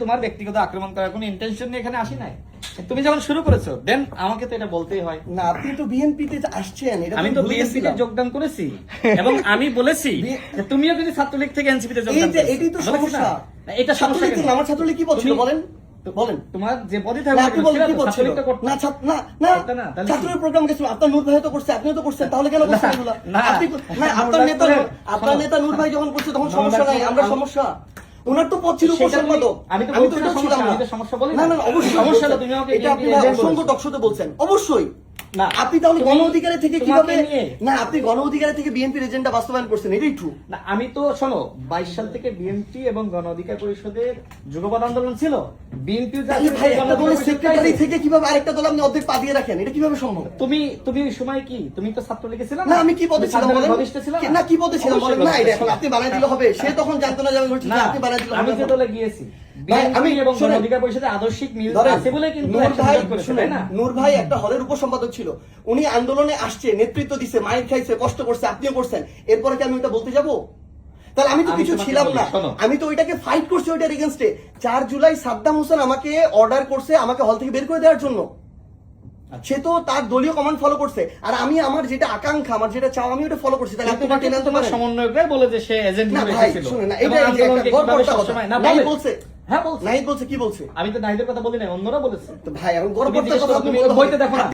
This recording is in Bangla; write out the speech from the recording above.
তোমার ব্যক্তিগত আক্রমণ করার কোনো ইন্টেনশন নিয়ে এখানে আসি নাই। তুমি যখন শুরু করেছো দেন আমাকে তো এটা বলতেই হয়। না, আপনি তো বিএনপিতে আসছেন, এটা আমি তো বিএনপিতে যোগদান করেছি এবং আমি বলেছি যে তুমিও কিন্তু ছাত্রলীগ থেকে এনসিপিতে যোগদান করেছো। এটাই তো সমস্যা। এটা সমস্যা ছাত্রলীগ কেন? আমার ছাত্রলীগ কি বলছিল বলেন? বলেন তোমার যে পদে না, আপনি বলেন কি বলছিল? ছাত্রলীগটা করতে না না না, তাহলে ছাত্রলীগ প্রোগ্রাম গেছিল, আপনার নূর ভাই তো করছে, আপনিও তো করছেন, তাহলে কেন করছেন এগুলা? না, আপনি না, আপনার নেতা নূর ভাই যখন করছে তখন সমস্যা নাই, আমরা সমস্যা। ওনার তো পদ ছিল উপসম্পাদক, আমি তো এটা ছিলাম না। সমস্যা বলি না না অবশ্যই সমস্যা না, তুমি আমাকে এটা আপনি অসংখ্য টকশোতে বলছেন অবশ্যই না। আপনি তাহলে গণ অধিকারে থেকে কিভাবে নিয়ে না আপনি গণ অধিকারে থেকে বিএনপির এজেন্ডা বাস্তবায়ন করছেন, এটাই ট্রু না। আমি তো শোনো 22 সাল থেকে বিএনপি এবং গণ অধিকার পরিষদের যুগপৎ আন্দোলন ছিল। বিএনপি ভাই একটা দলের সেক্রেটারি থেকে কিভাবে আরেকটা দল আপনি অর্ধেক পা দিয়ে রাখেন, এটা কিভাবে সম্ভব? তুমি ওই সময় কি তুমি তো ছাত্রলীগে ছিলে না, আমি কি পদে ছিলাম বলেন? ছিলাম না, কি পদে ছিলাম বলেন? না, এটা এখন আপনি বানাই দিলে হবে। সে তখন জানতো না যে আমি করছি, আপনি বানাই দিলে আমি হবে। যে দলে গিয়েছি আমি বিএনপি এবং গণ অধিকার পরিষদের আদর্শিক মিল আছে বলে কিন্তু নূর ভাই একটা হলের উপসম্পাদক ছিল, উনি আন্দোলনে আসছে, নেতৃত্ব দিচ্ছে, মাইর খাইছে, কষ্ট করছে, আপনিও করছেন, এরপরে কি আমি ওটা বলতে যাবো? তাহলে আমি তো কিছু ছিলাম না, আমি তো ওইটাকে ফাইট করছি ওইটার এগেইনস্টে। 4 জুলাই সাদ্দাম হোসেন আমাকে অর্ডার করছে আমাকে হল থেকে বের করে দেওয়ার জন্য, সে তো তার দলীয় কমান্ড ফলো করছে, আর আমি আমার যেটা আকাঙ্ক্ষা, আমার যেটা চাও, আমি ওটা ফলো করছি। তাহলে আপনি তোমাকে তোমার সমন্বয়করা বলে যে সে এজেন্ট না হিসেবে ভাই এসেছিল। শুনুন না, এটা একটা গর্বটা কথা না বলছে। হ্যাঁ বলছে। নাহিদ বলছে, কি বলছে? আমি তো নাহিদের কথা বলি না, অন্যরা বলেছে। তো ভাই এখন গর্বটা কথা আপনি বইতে দেখো না।